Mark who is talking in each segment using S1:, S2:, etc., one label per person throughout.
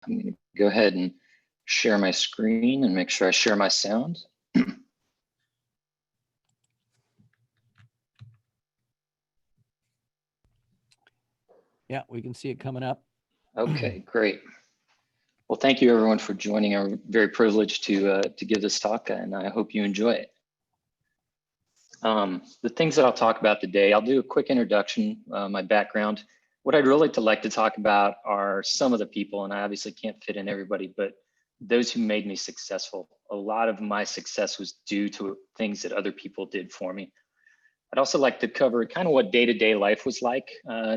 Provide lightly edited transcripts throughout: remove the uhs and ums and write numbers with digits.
S1: I'm going to go ahead and share my screen and make sure I share my sound.
S2: Yeah, we can see it coming up.
S1: Okay, great. Well, thank you everyone for joining. I'm very privileged to give this talk, and I hope you enjoy it. The things that I'll talk about today, I'll do a quick introduction, my background. What I'd really like to talk about are some of the people, and I obviously can't fit in everybody, but those who made me successful. A lot of my success was due to things that other people did for me. I'd also like to cover kind of what day-to-day life was like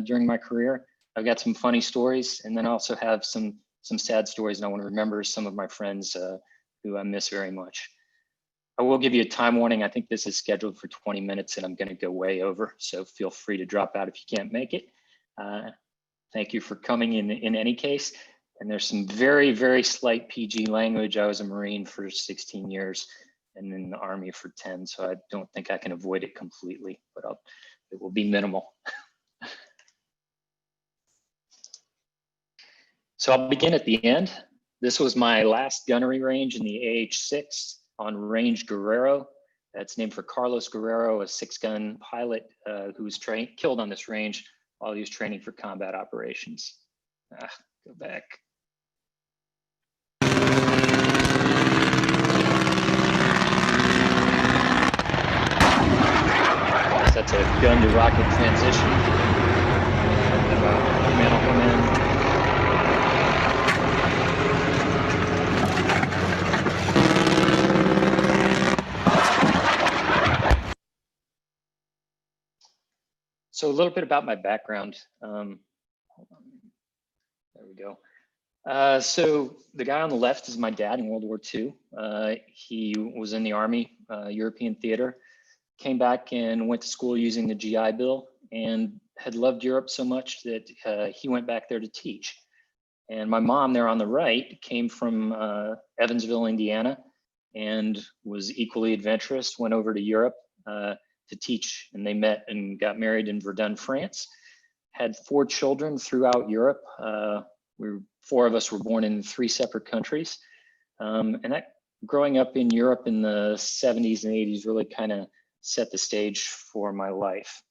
S1: during my career. I've got some funny stories, and then I also have some sad stories, and I want to remember some of my friends who I miss very much. I will give you a time warning. I think this is scheduled for 20 minutes, and I'm going to go way over, so feel free to drop out if you can't make it. Thank you for coming in any case. And there's some very, very slight PG language. I was a Marine for 16 years and in the Army for 10, so I don't think I can avoid it completely, but it will be minimal. So I'll begin at the end. This was my last gunnery range in the AH-6 on Range Guerrero. That's named for Carlos Guerrero, a 6-gun pilot who was killed on this range while he was training for combat operations. Go back. That's a gun to rocket transition. So a little bit about my background. Hold on. There we go. So the guy on the left is my dad in World War II. He was in the Army, European theater, came back and went to school using the GI Bill and had loved Europe so much that he went back there to teach. And my mom there on the right came from Evansville, Indiana, and was equally adventurous, went over to Europe to teach, and they met and got married in Verdun, France. Had 4 children throughout Europe. 4 of us were born in 3 separate countries. And that growing up in Europe in the 70s and 80s really kind of set the stage for my life.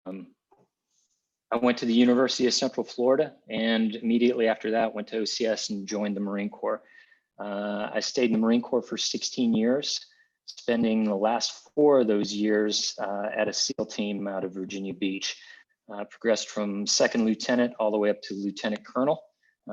S1: I went to the University of Central Florida, and immediately after that went to OCS and joined the Marine Corps. I stayed in the Marine Corps for 16 years, spending the last 4 of those years at a SEAL team out of Virginia Beach. Progressed from 2nd lieutenant all the way up to lieutenant colonel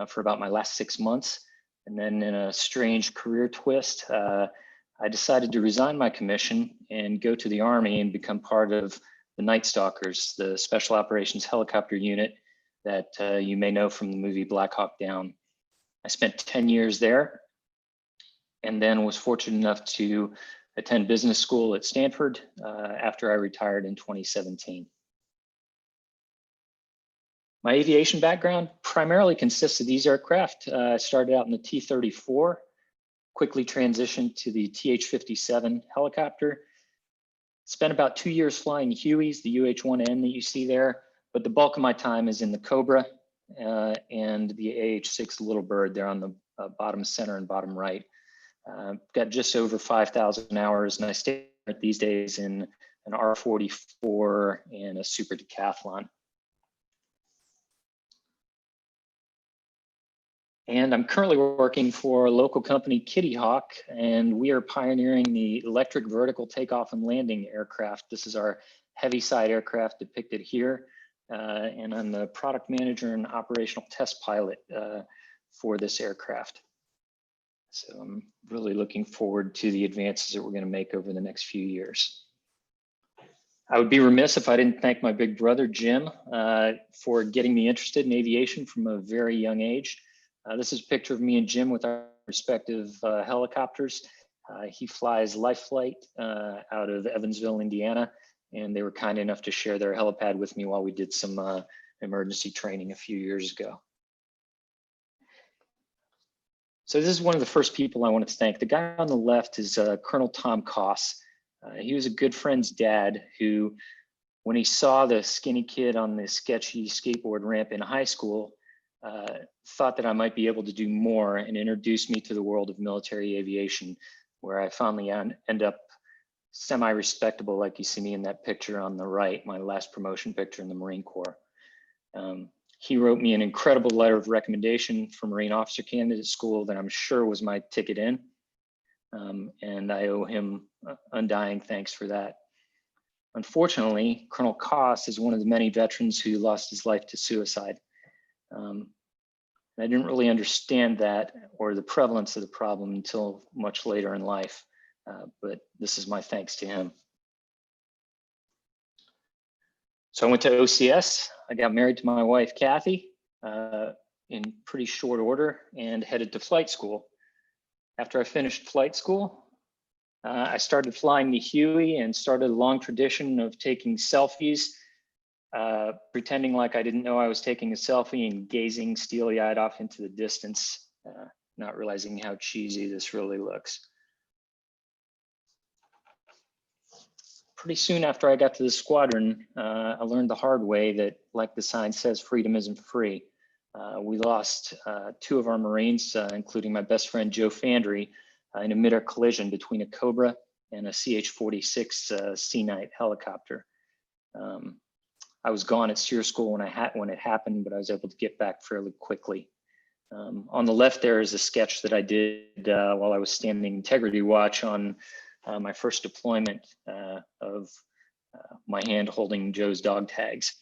S1: for about my last 6 months. And then in a strange career twist, I decided to resign my commission and go to the Army and become part of the Night Stalkers, the Special Operations Helicopter Unit that you may know from the movie Black Hawk Down. I spent 10 years there and then was fortunate enough to attend business school at Stanford after I retired in 2017. My aviation background primarily consists of these aircraft. I started out in the T-34, quickly transitioned to the TH-57 helicopter. Spent about 2 years flying Hueys, the UH-1N that you see there, but the bulk of my time is in the Cobra and the AH-6 Little Bird there on the bottom center and bottom right. Got just over 5,000 hours, and I stay these days in an R-44 and a Super Decathlon. And I'm currently working for a local company, Kitty Hawk, and we are pioneering the electric vertical takeoff and landing aircraft. This is our heavy-side aircraft depicted here, and I'm the product manager and operational test pilot for this aircraft. So I'm really looking forward to the advances that we're going to make over the next few years. I would be remiss if I didn't thank my big brother, Jim, for getting me interested in aviation from a very young age. This is a picture of me and Jim with our respective helicopters. He flies Life Flight out of Evansville, Indiana, and they were kind enough to share their helipad with me while we did some emergency training a few years ago. So this is one of the first people I wanted to thank. The guy on the left is Colonel Tom Croce. He was a good friend's dad who, when he saw the skinny kid on the sketchy skateboard ramp in high school, thought that I might be able to do more and introduced me to the world of military aviation, where I finally end up semi-respectable, like you see me in that picture on the right, my last promotion picture in the Marine Corps. He wrote me an incredible letter of recommendation for Marine Officer Candidate School that I'm sure was my ticket in. And I owe him undying thanks for that. Unfortunately, Colonel Croce is one of the many veterans who lost his life to suicide. I didn't really understand that or the prevalence of the problem until much later in life, but this is my thanks to him. So I went to OCS. I got married to my wife, Kathy, in pretty short order and headed to flight school. After I finished flight school, I started flying the Huey and started a long tradition of taking selfies, pretending like I didn't know I was taking a selfie and gazing steely-eyed off into the distance, not realizing how cheesy this really looks. Pretty soon after I got to the squadron, I learned the hard way that, like the sign says, freedom isn't free. We lost 2 of our Marines, including my best friend, Joe Fandry, in a mid-air collision between a Cobra and a CH-46 C-Knight helicopter. I was gone at SEER school when it happened, but I was able to get back fairly quickly. On the left there is a sketch that I did while I was standing integrity watch on my first deployment of my hand holding Joe's dog tags.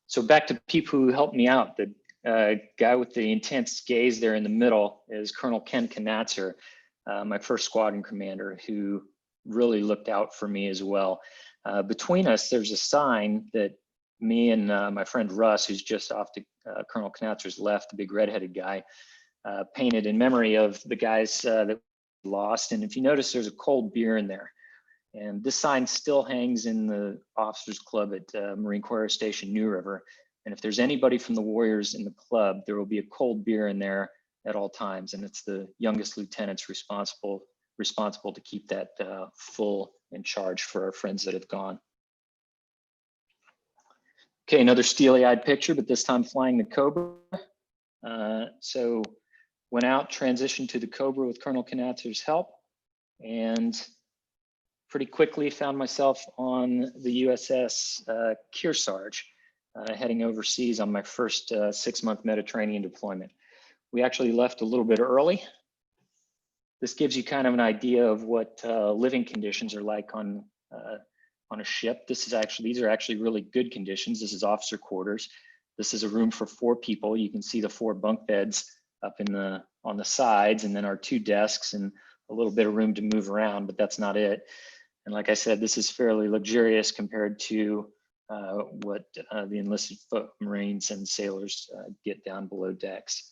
S1: So back to people who helped me out. The guy with the intense gaze there in the middle is Colonel Ken Knatzer, my first squadron commander, who really looked out for me as well. Between us, there's a sign that me and my friend Russ, who's just off to Colonel Knatzer's left, the big redheaded guy, painted in memory of the guys that we lost. And if you notice, there's a cold beer in there. And this sign still hangs in the officers club at Marine Corps Air Station New River. And if there's anybody from the Warriors in the club, there will be a cold beer in there at all times. And it's the youngest lieutenants responsible to keep that full in charge for our friends that have gone. Okay, another steely-eyed picture, but this time flying the Cobra. So went out, transitioned to the Cobra with Colonel Knatzer's help, and pretty quickly found myself on the USS Kearsarge, heading overseas on my first 6-month Mediterranean deployment. We actually left a little bit early. This gives you kind of an idea of what living conditions are like on a ship. These are actually really good conditions. This is officer quarters. This is a room for 4 people. You can see the 4 bunk beds up on the sides, and then our 2 desks and a little bit of room to move around, but that's not it. And like I said, this is fairly luxurious compared to what the enlisted Marines and sailors get down below decks.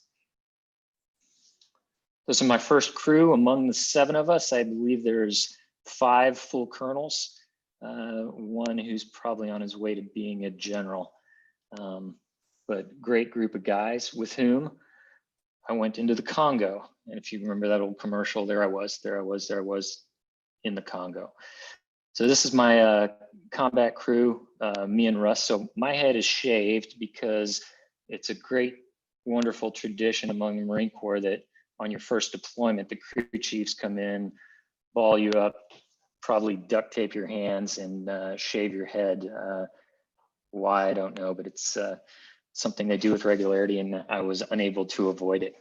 S1: This is my first crew. Among the 7 of us, I believe there's 5 full colonels, 1 who's probably on his way to being a general. But great group of guys with whom I went into the Congo. And if you remember that old commercial, there I was in the Congo. So this is my combat crew, me and Russ. So my head is shaved because it's a great, wonderful tradition among the Marine Corps that on your first deployment, the crew chiefs come in, ball you up, probably duct tape your hands and shave your head. Why, I don't know, but it's something they do with regularity, and I was unable to avoid it.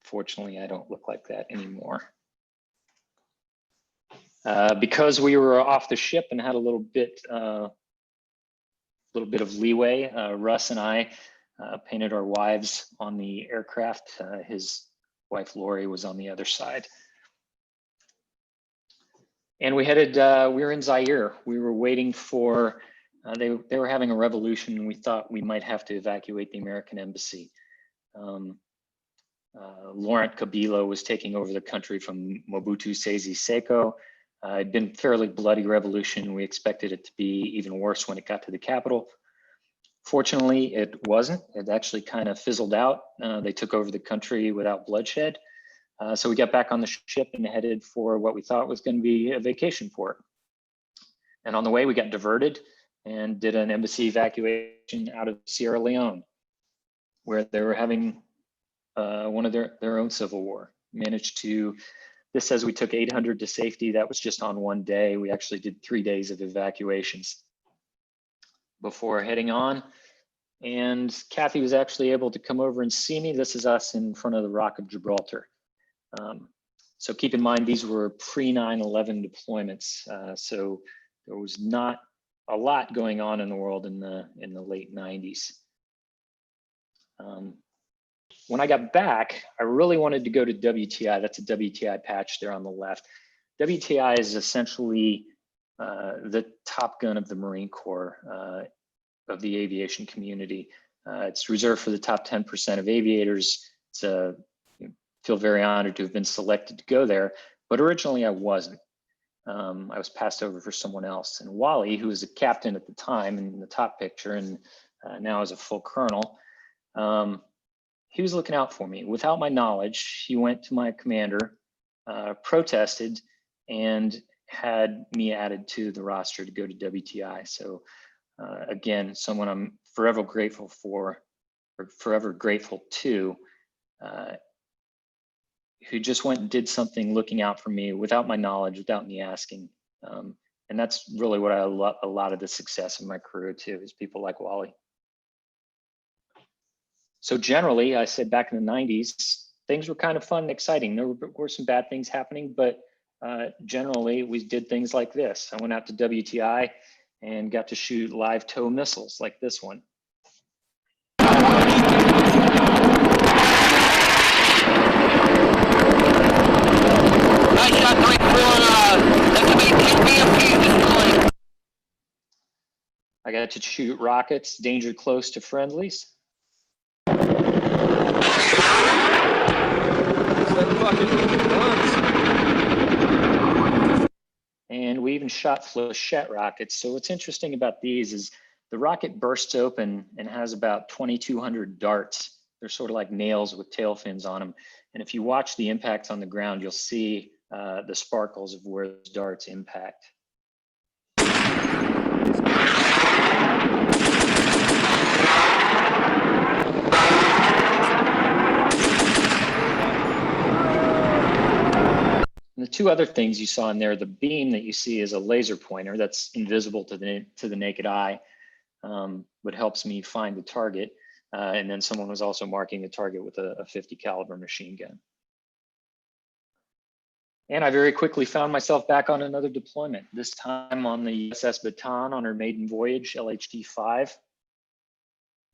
S1: Fortunately, I don't look like that anymore. Because we were off the ship and had a little bit of leeway, Russ and I painted our wives on the aircraft. His wife Lori was on the other side. And we headed, we were in Zaire. We were waiting for, they were having a revolution, and we thought we might have to evacuate the American embassy. Laurent Kabila was taking over the country from Mobutu Sese Seko. It'd been a fairly bloody revolution. We expected it to be even worse when it got to the capital. Fortunately, it wasn't. It actually kind of fizzled out. They took over the country without bloodshed. So we got back on the ship and headed for what we thought was going to be a vacation port. And on the way, we got diverted and did an embassy evacuation out of Sierra Leone, where they were having one of their own civil war. Managed to, this says we took 800 to safety. That was just on one day. We actually did 3 days of evacuations before heading on. And Kathy was actually able to come over and see me. This is us in front of the Rock of Gibraltar. So keep in mind, these were pre 9/11 deployments. So there was not a lot going on in the world in the late 90s. When I got back, I really wanted to go to WTI. That's a WTI patch there on the left. WTI is essentially the Top Gun of the Marine Corps, of the aviation community. It's reserved for the top 10% of aviators. It's feel very honored to have been selected to go there, but originally I wasn't. I was passed over for someone else. And Wally, who was a captain at the time in the top picture and now is a full colonel, he was looking out for me. Without my knowledge, he went to my commander, protested, and had me added to the roster to go to WTI. So again, someone I'm forever grateful for, or forever grateful to, who just went and did something looking out for me without my knowledge, without me asking. And that's really what I love, a lot of the success of my career too, is people like Wally. So generally, I said back in the 90s, things were kind of fun and exciting. There were some bad things happening, but generally we did things like this. I went out to WTI and got to shoot live tow missiles like this one. I got to shoot rockets danger close to friendlies. And we even shot flechette rockets. So what's interesting about these is the rocket bursts open and has about 2,200 darts. They're sort of like nails with tail fins on them. And if you watch the impacts on the ground, you'll see the sparkles of where those darts impact. And the 2 other things you saw in there, the beam that you see is a laser pointer that's invisible to the naked eye, but helps me find the target. And then someone was also marking the target with a 50 caliber machine gun. And I very quickly found myself back on another deployment, this time on the USS Bataan on her maiden voyage, LHD-5.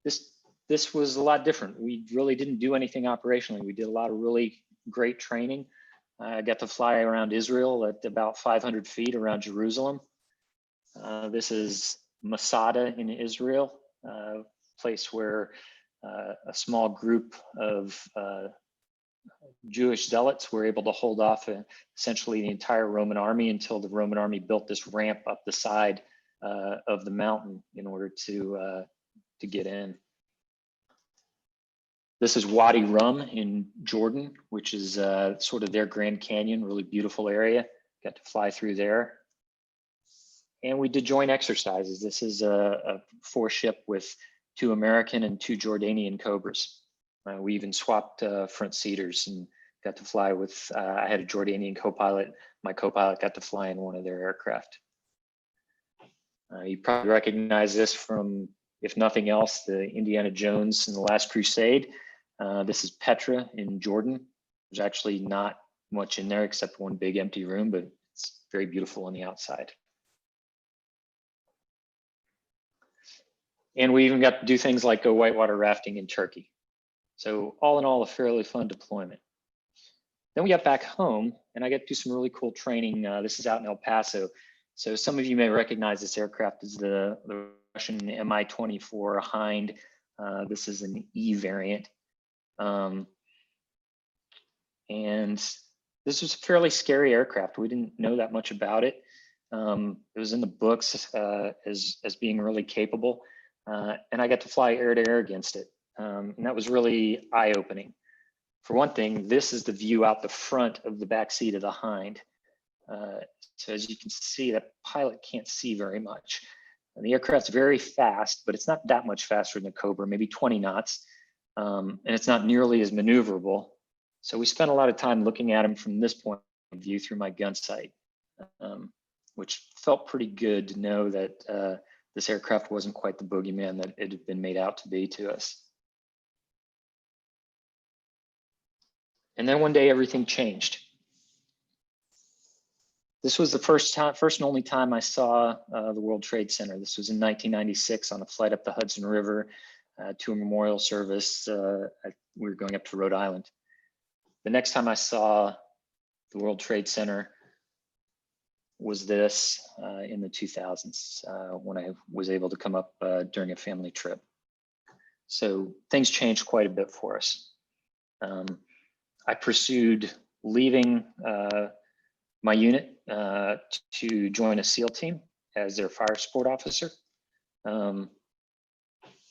S1: This was a lot different. We really didn't do anything operationally. We did a lot of really great training. I got to fly around Israel at about 500 feet around Jerusalem. This is Masada in Israel, a place where a small group of Jewish zealots were able to hold off essentially the entire Roman army until the Roman army built this ramp up the side of the mountain in order to get in. This is Wadi Rum in Jordan, which is sort of their Grand Canyon, really beautiful area. Got to fly through there. And we did joint exercises. This is a 4-ship with 2 American and 2 Jordanian Cobras. We even swapped front seaters and got to fly with, I had a Jordanian co-pilot. My co-pilot got to fly in one of their aircraft. You probably recognize this from, if nothing else, the Indiana Jones and the Last Crusade. This is Petra in Jordan. There's actually not much in there except one big empty room, but it's very beautiful on the outside. And we even got to do things like go whitewater rafting in Turkey. So all in all, a fairly fun deployment. Then we got back home and I got to do some really cool training. This is out in El Paso. So some of you may recognize this aircraft as the Russian Mi-24 Hind. This is an E variant. And this was a fairly scary aircraft. We didn't know that much about it. It was in the books as being really capable. And I got to fly air to air against it. And that was really eye-opening. For one thing, this is the view out the front of the back seat of the Hind. So as you can see, that pilot can't see very much. And the aircraft's very fast, but it's not that much faster than the Cobra, maybe 20 knots. And it's not nearly as maneuverable. So we spent a lot of time looking at him from this point of view through my gun sight, which felt pretty good to know that this aircraft wasn't quite the boogeyman that it had been made out to be to us. And then one day everything changed. This was the first and only time I saw the World Trade Center. This was in 1996 on a flight up the Hudson River to a memorial service. We were going up to Rhode Island. The next time I saw the World Trade Center was this in the 2000s when I was able to come up during a family trip. So things changed quite a bit for us. I pursued leaving my unit to join a SEAL team as their fire support officer.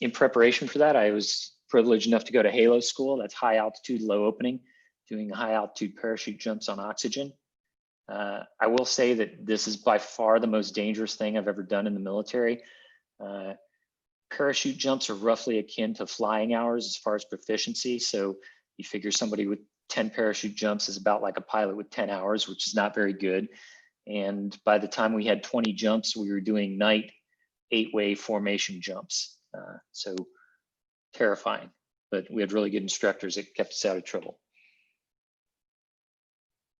S1: In preparation for that, I was privileged enough to go to Halo School. That's high altitude, low opening, doing high altitude parachute jumps on oxygen. I will say that this is by far the most dangerous thing I've ever done in the military. Parachute jumps are roughly akin to flying hours as far as proficiency. So you figure somebody with 10 parachute jumps is about like a pilot with 10 hours, which is not very good. And by the time we had 20 jumps, we were doing night 8-way formation jumps. So terrifying, but we had really good instructors that kept us out of trouble.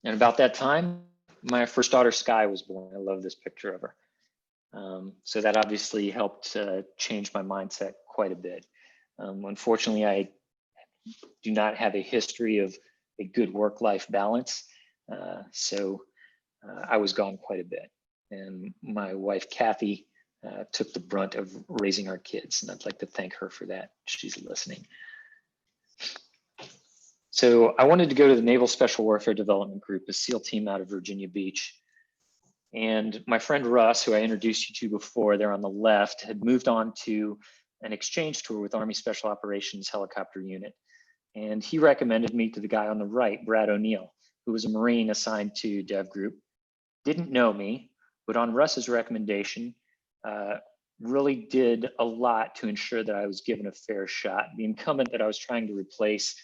S1: And about that time, my first daughter, Sky, was born. I love this picture of her. So that obviously helped change my mindset quite a bit. Unfortunately, I do not have a history of a good work-life balance. So I was gone quite a bit. And my wife, Kathy, took the brunt of raising our kids. And I'd like to thank her for that. She's listening. So I wanted to go to the Naval Special Warfare Development Group, a SEAL team out of Virginia Beach. And my friend Russ, who I introduced you to before, there on the left, had moved on to an exchange tour with Army Special Operations Helicopter Unit. And he recommended me to the guy on the right, Brad O'Neill, who was a Marine assigned to Dev Group. Didn't know me, but on Russ's recommendation, really did a lot to ensure that I was given a fair shot. The incumbent that I was trying to replace,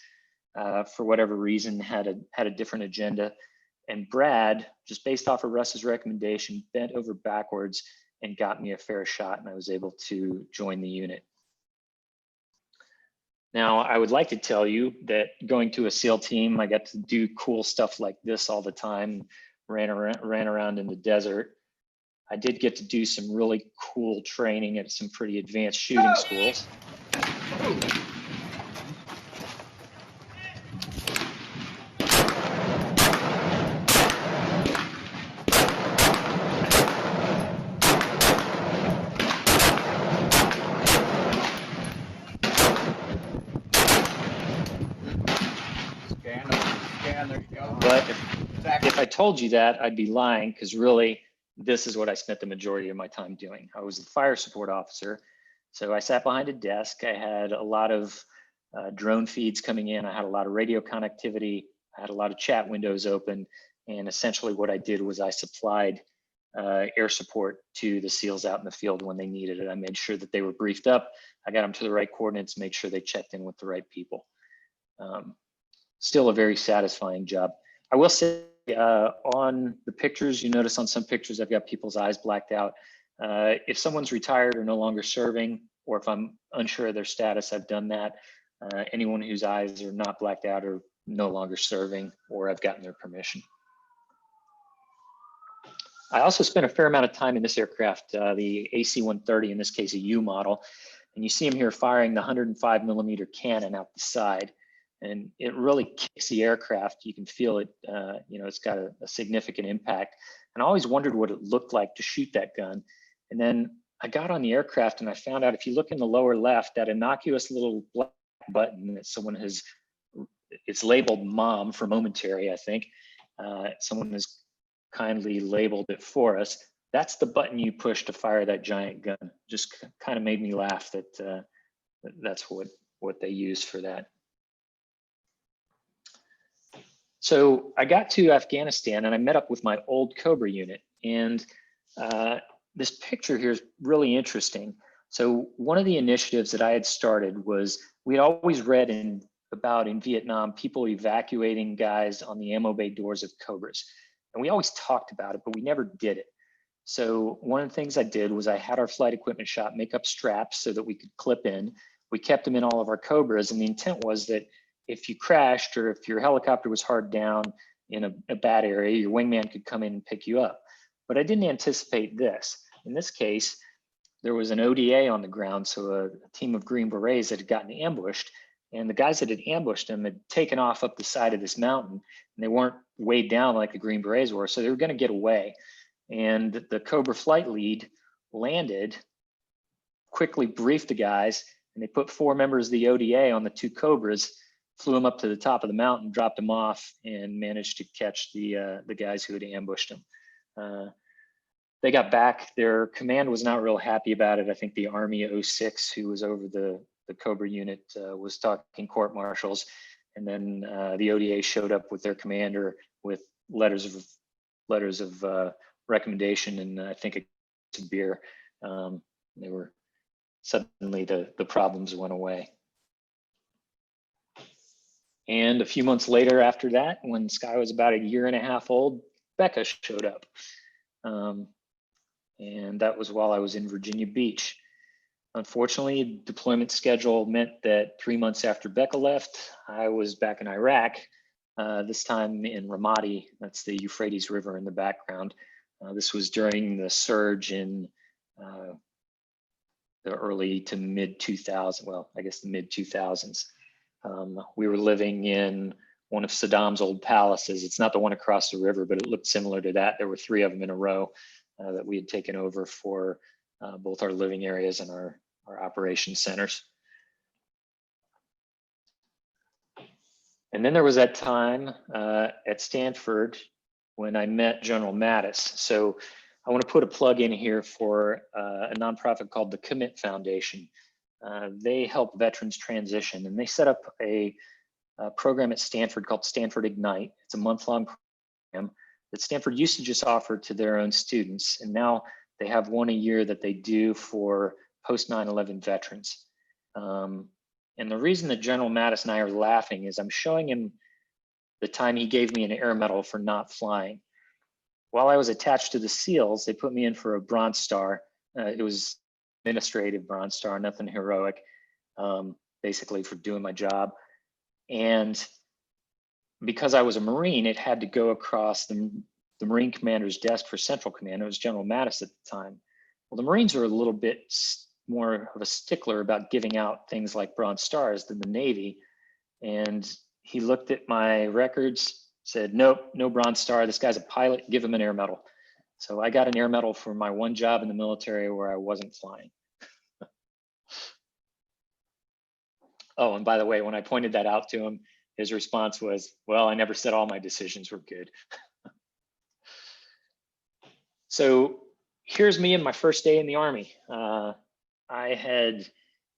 S1: for whatever reason, had a different agenda. And Brad, just based off of Russ's recommendation, bent over backwards and got me a fair shot, and I was able to join the unit. Now, I would like to tell you that going to a SEAL team, I got to do cool stuff like this all the time, ran around in the desert. I did get to do some really cool training at some pretty advanced shooting schools. But if I told you that, I'd be lying, because really, this is what I spent the majority of my time doing. I was the fire support officer. So I sat behind a desk. I had a lot of drone feeds coming in. I had a lot of radio connectivity. I had a lot of chat windows open. And essentially what I did was I supplied air support to the SEALs out in the field when they needed it. I made sure that they were briefed up. I got them to the right coordinates, made sure they checked in with the right people. Still a very satisfying job. I will say on the pictures, you notice on some pictures, I've got people's eyes blacked out. If someone's retired or no longer serving, or if I'm unsure of their status, I've done that. Anyone whose eyes are not blacked out or no longer serving, or I've gotten their permission. I also spent a fair amount of time in this aircraft, the AC-130, in this case, a U model. And you see him here firing the 105mm cannon out the side. And it really kicks the aircraft. You can feel it, it's got a significant impact. And I always wondered what it looked like to shoot that gun. And then I got on the aircraft and I found out, if you look in the lower left, that innocuous little black button that someone has, it's labeled MOM for momentary, I think. Someone has kindly labeled it for us. That's the button you push to fire that giant gun. Just kind of made me laugh that that's what they use for that. So I got to Afghanistan and I met up with my old Cobra unit, and this picture here is really interesting. So one of the initiatives that I had started was we'd always read about in Vietnam, people evacuating guys on the ammo bay doors of Cobras. And we always talked about it, but we never did it. So one of the things I did was I had our flight equipment shop make up straps so that we could clip in. We kept them in all of our Cobras. And the intent was that if you crashed or if your helicopter was hard down in a bad area, your wingman could come in and pick you up. But I didn't anticipate this. In this case, there was an ODA on the ground, so a team of Green Berets that had gotten ambushed, and the guys that had ambushed them had taken off up the side of this mountain, and they weren't weighed down like the Green Berets were, so they were going to get away. And the Cobra flight lead landed, quickly briefed the guys, and they put 4 members of the ODA on the 2 Cobras, flew them up to the top of the mountain, dropped them off, and managed to catch the guys who had ambushed them. They got back. Their command was not real happy about it. I think the Army 06, who was over the Cobra unit, was talking court-martials. And then the ODA showed up with their commander with letters of recommendation and I think a beer. They were suddenly the problems went away. And a few months later after that, when Sky was about 1.5 years old, Becca showed up. And that was while I was in Virginia Beach. Unfortunately, deployment schedule meant that 3 months after Becca left, I was back in Iraq, this time in Ramadi. That's the Euphrates River in the background. This was during the surge in the early to mid 2000s, well, I guess the mid 2000s. We were living in one of Saddam's old palaces. It's not the one across the river, but it looked similar to that. There were 3 of them in a row that we had taken over for both our living areas and our operation centers. And then there was that time at Stanford when I met General Mattis. So I want to put a plug in here for a nonprofit called the Commit Foundation. They help veterans transition, and they set up a program at Stanford called Stanford Ignite. It's a month-long program that Stanford used to just offer to their own students, and now they have one a year that they do for post 9/11 veterans. And the reason that General Mattis and I are laughing is I'm showing him the time he gave me an air medal for not flying. While I was attached to the SEALs, they put me in for a Bronze Star. It was administrative Bronze Star, nothing heroic, basically for doing my job. And because I was a Marine, it had to go across the Marine commander's desk for Central Command. It was General Mattis at the time. Well, the Marines are a little bit more of a stickler about giving out things like Bronze Stars than the Navy. And he looked at my records, said, nope, no Bronze Star. This guy's a pilot, give him an air medal. So I got an air medal for my one job in the military where I wasn't flying. Oh, and by the way, when I pointed that out to him, his response was, well, I never said all my decisions were good. So here's me in my first day in the Army. I had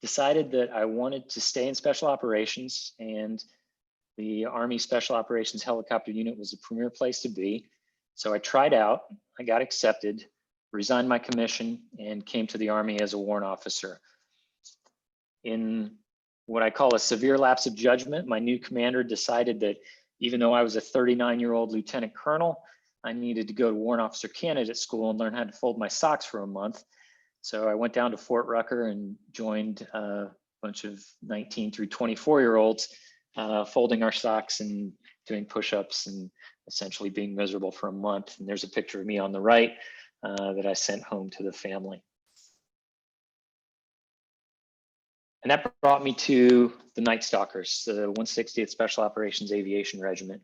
S1: decided that I wanted to stay in special operations, and the Army Special Operations Helicopter Unit was the premier place to be. So I tried out, I got accepted, resigned my commission, and came to the Army as a warrant officer. In what I call a severe lapse of judgment, my new commander decided that even though I was a 39-year-old lieutenant colonel, I needed to go to warrant officer candidate school and learn how to fold my socks for a month. So I went down to Fort Rucker and joined a bunch of 19 through 24-year-olds, folding our socks and doing push-ups and essentially being miserable for a month. And there's a picture of me on the right that I sent home to the family. And that brought me to the Night Stalkers, the 160th Special Operations Aviation Regiment.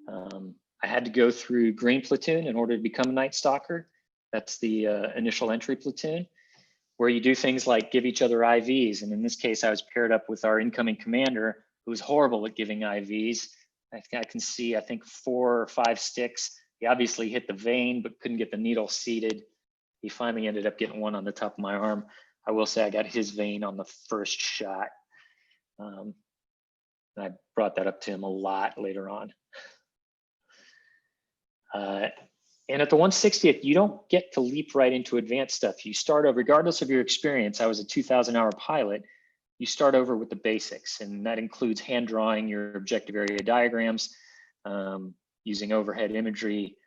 S1: I had to go through Green Platoon in order to become a Night Stalker. That's the initial entry platoon, where you do things like give each other IVs. And in this case, I was paired up with our incoming commander, who was horrible at giving IVs. I can see, I think 4 or 5 sticks. He obviously hit the vein, but couldn't get the needle seated. He finally ended up getting one on the top of my arm. I will say I got his vein on the first shot. I brought that up to him a lot later on. And at the 160th, you don't get to leap right into advanced stuff. You start over, regardless of your experience. I was a 2,000-hour pilot. You start over with the basics, and that includes hand drawing your objective area diagrams, using overhead imagery,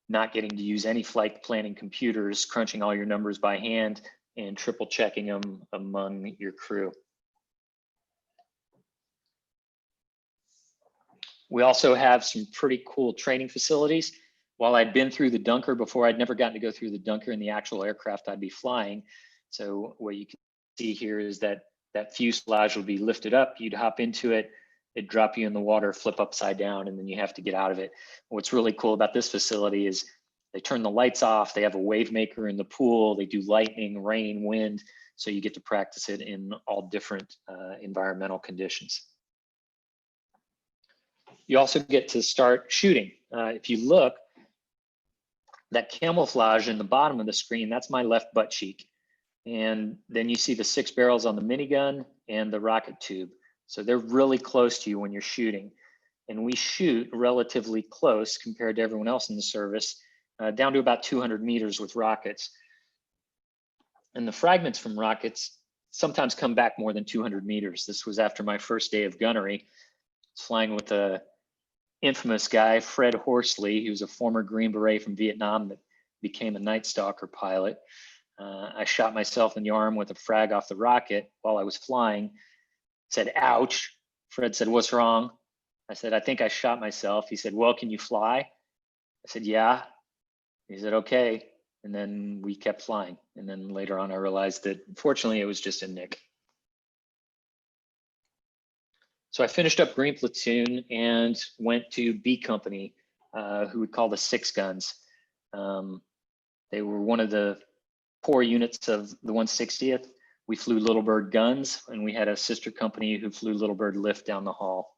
S1: not getting to use any flight planning computers, crunching all your numbers by hand, and triple checking them among your crew. We also have some pretty cool training facilities. While I'd been through the Dunker before, I'd never gotten to go through the Dunker in the actual aircraft I'd be flying. So what you can see here is that fuselage would be lifted up, you'd hop into it, it'd drop you in the water, flip upside down, and then you have to get out of it. What's really cool about this facility is they turn the lights off, they have a wave maker in the pool, they do lightning, rain, wind, so you get to practice it in all different environmental conditions. You also get to start shooting. If you look, that camouflage in the bottom of the screen, that's my left butt cheek. And then you see the 6 barrels on the minigun and the rocket tube. So they're really close to you when you're shooting. And we shoot relatively close compared to everyone else in the service, down to about 200 meters with rockets. And the fragments from rockets sometimes come back more than 200 meters. This was after my first day of gunnery. I was flying with a infamous guy, Fred Horsley. He was a former Green Beret from Vietnam that became a Night Stalker pilot. I shot myself in the arm with a frag off the rocket while I was flying. Said, ouch. Fred said, what's wrong? I said, I think I shot myself. He said, well, can you fly? I said, yeah. He said, okay. And then we kept flying. And then later on, I realized that fortunately it was just a nick. So I finished up Green Platoon and went to B Company, who we call the 6 Guns. They were one of the 4 units of the 160th. We flew Little Bird guns, and we had a sister company who flew Little Bird lift down the hall.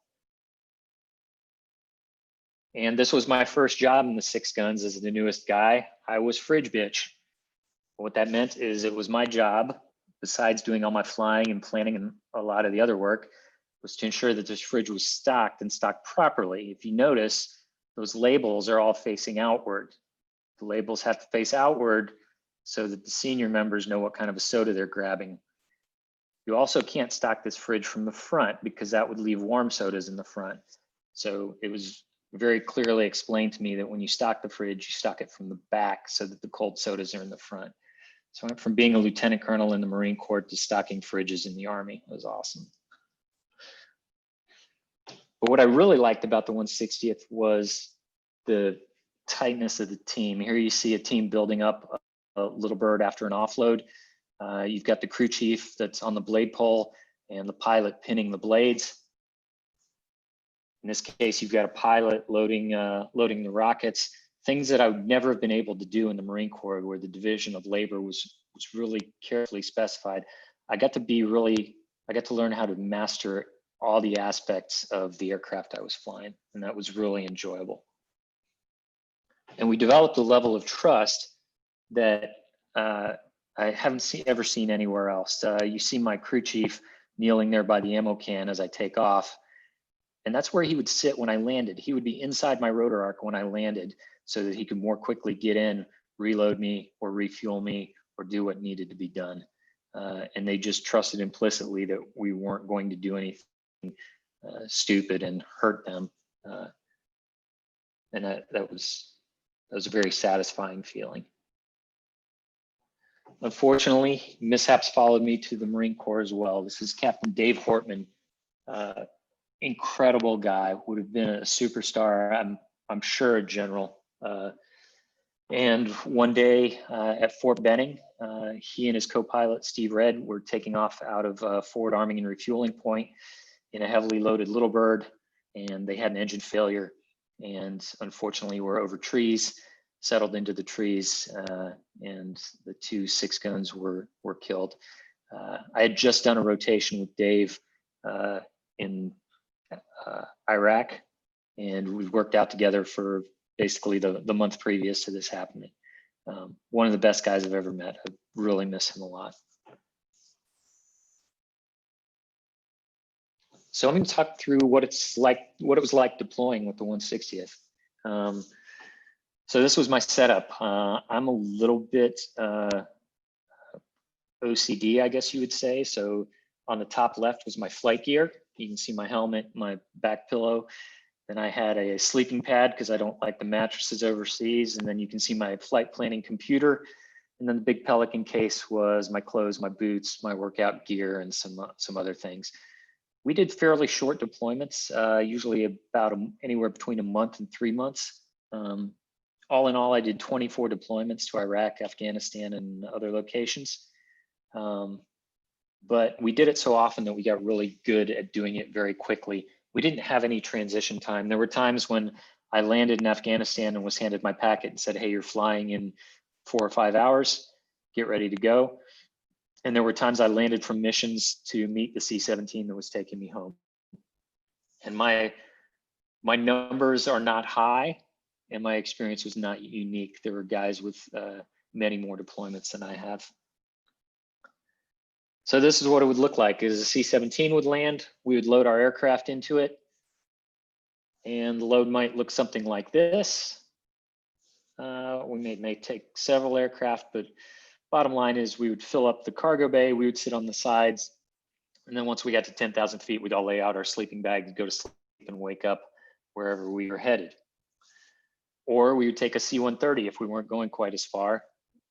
S1: And this was my first job in the 6 Guns as the newest guy. I was fridge bitch. What that meant is it was my job, besides doing all my flying and planning and a lot of the other work, was to ensure that this fridge was stocked and stocked properly. If you notice, those labels are all facing outward. The labels have to face outward so that the senior members know what kind of a soda they're grabbing. You also can't stock this fridge from the front because that would leave warm sodas in the front. So it was very clearly explained to me that when you stock the fridge, you stock it from the back so that the cold sodas are in the front. So I went from being a lieutenant colonel in the Marine Corps to stocking fridges in the Army. It was awesome. But what I really liked about the 160th was the tightness of the team. Here you see a team building up a Little Bird after an offload. You've got the crew chief that's on the blade pole and the pilot pinning the blades. In this case, you've got a pilot loading the rockets, things that I would never have been able to do in the Marine Corps, where the division of labor was really carefully specified. I got to learn how to master all the aspects of the aircraft I was flying, and that was really enjoyable. And we developed a level of trust that I haven't ever seen anywhere else. You see my crew chief kneeling there by the ammo can as I take off, and that's where he would sit when I landed. He would be inside my rotor arc when I landed so that he could more quickly get in, reload me, or refuel me, or do what needed to be done. And they just trusted implicitly that we weren't going to do anything stupid and hurt them. And that was a very satisfying feeling. Unfortunately, mishaps followed me to the Marine Corps as well. This is Captain Dave Hortman, incredible guy, would have been a superstar. I'm sure a general. And one day at Fort Benning, he and his co-pilot Steve Red were taking off out of forward arming and refueling point in a heavily loaded Little Bird, and they had an engine failure, and unfortunately were over trees, settled into the trees, and the 2 6 Guns were killed. I had just done a rotation with Dave in Iraq, and we worked out together for basically the month previous to this happening. One of the best guys I've ever met. I really miss him a lot. So I'm going to talk through what it was like deploying with the 160th. So this was my setup. I'm a little bit OCD, I guess you would say. So on the top left was my flight gear. You can see my helmet, my back pillow. Then I had a sleeping pad because I don't like the mattresses overseas. And then you can see my flight planning computer. And then the big Pelican case was my clothes, my boots, my workout gear, and some other things. We did fairly short deployments, usually about anywhere between a month and 3 months. All in all, I did 24 deployments to Iraq, Afghanistan, and other locations. But we did it so often that we got really good at doing it very quickly. We didn't have any transition time. There were times when I landed in Afghanistan and was handed my packet and said, hey, you're flying in 4 or 5 hours, get ready to go. And there were times I landed from missions to meet the C-17 that was taking me home. And my numbers are not high, and my experience was not unique. There were guys with many more deployments than I have. So this is what it would look like. As a C-17 would land, we would load our aircraft into it. And the load might look something like this. We may take several aircraft, but bottom line is we would fill up the cargo bay, we would sit on the sides. And then once we got to 10,000 feet, we'd all lay out our sleeping bags, go to sleep and wake up wherever we were headed. Or we would take a C-130 if we weren't going quite as far.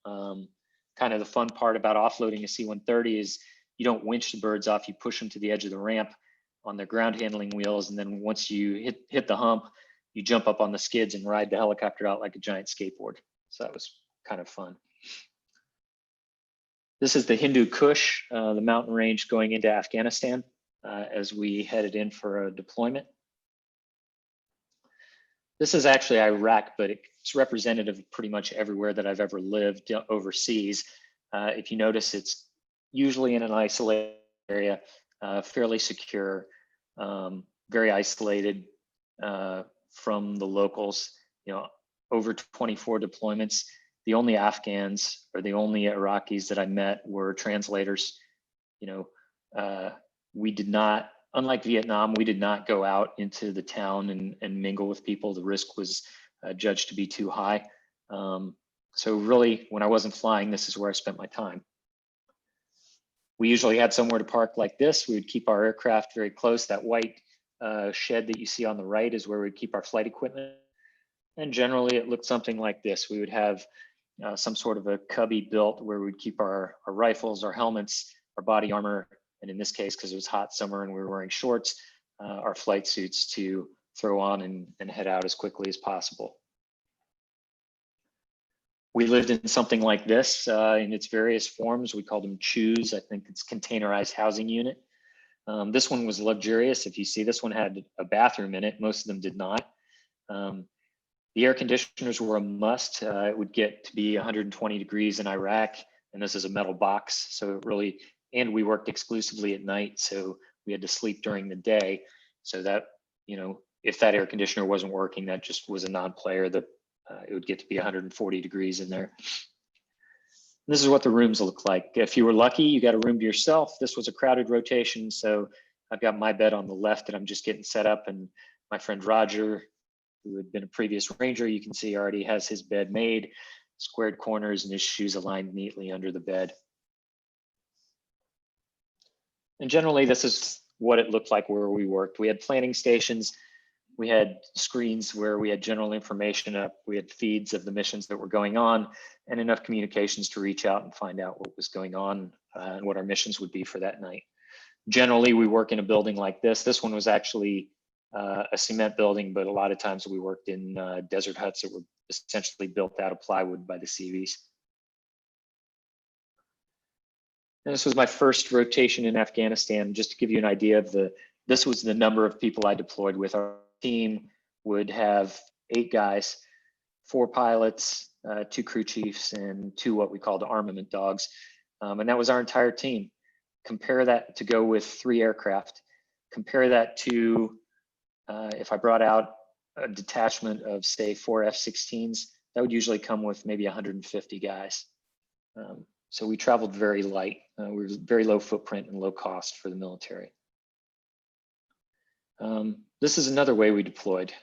S1: Kind of the fun part about offloading a C-130 is you don't winch the birds off, you push them to the edge of the ramp on their ground handling wheels. And then once you hit the hump, you jump up on the skids and ride the helicopter out like a giant skateboard. So that was kind of fun. This is the Hindu Kush, the mountain range going into Afghanistan as we headed in for a deployment. This is actually Iraq, but it's representative of pretty much everywhere that I've ever lived overseas. If you notice, it's usually in an isolated area, fairly secure, very isolated from the locals. You know, over 24 deployments. The only Afghans or the only Iraqis that I met were translators. You know, we did not, unlike Vietnam, we did not go out into the town and mingle with people. The risk was judged to be too high. So really, when I wasn't flying, this is where I spent my time. We usually had somewhere to park like this. We would keep our aircraft very close. That white shed that you see on the right is where we'd keep our flight equipment. And generally, it looked something like this. We would have some sort of a cubby built where we'd keep our rifles, our helmets, our body armor, and in this case, because it was hot summer and we were wearing shorts, our flight suits to throw on and head out as quickly as possible. We lived in something like this in its various forms. We called them chews. I think it's containerized housing unit. This one was luxurious. If you see, this one had a bathroom in it. Most of them did not. The air conditioners were a must. It would get to be 120 degrees in Iraq, and this is a metal box. So it really, and we worked exclusively at night, so we had to sleep during the day. So that, you know, if that air conditioner wasn't working, that just was a non-player. That it would get to be 140 degrees in there. This is what the rooms look like. If you were lucky, you got a room to yourself. This was a crowded rotation, so I've got my bed on the left that I'm just getting set up, and my friend Roger, who had been a previous ranger, you can see already has his bed made, squared corners, and his shoes aligned neatly under the bed. And generally, this is what it looked like where we worked. We had planning stations. We had screens where we had general information up. We had feeds of the missions that were going on and enough communications to reach out and find out what was going on and what our missions would be for that night. Generally, we work in a building like this. This one was actually a cement building, but a lot of times we worked in desert huts that were essentially built out of plywood by the CVs. And this was my first rotation in Afghanistan. Just to give you an idea of this was the number of people I deployed with. Our team would have 8 guys, 4 pilots, 2 crew chiefs, and 2 what we called armament dogs. And that was our entire team. Compare that to go with 3 aircraft. Compare that to if I brought out a detachment of, say, 4 F-16s, that would usually come with maybe 150 guys. So we traveled very light. We were very low footprint and low cost for the military. This is another way we deployed.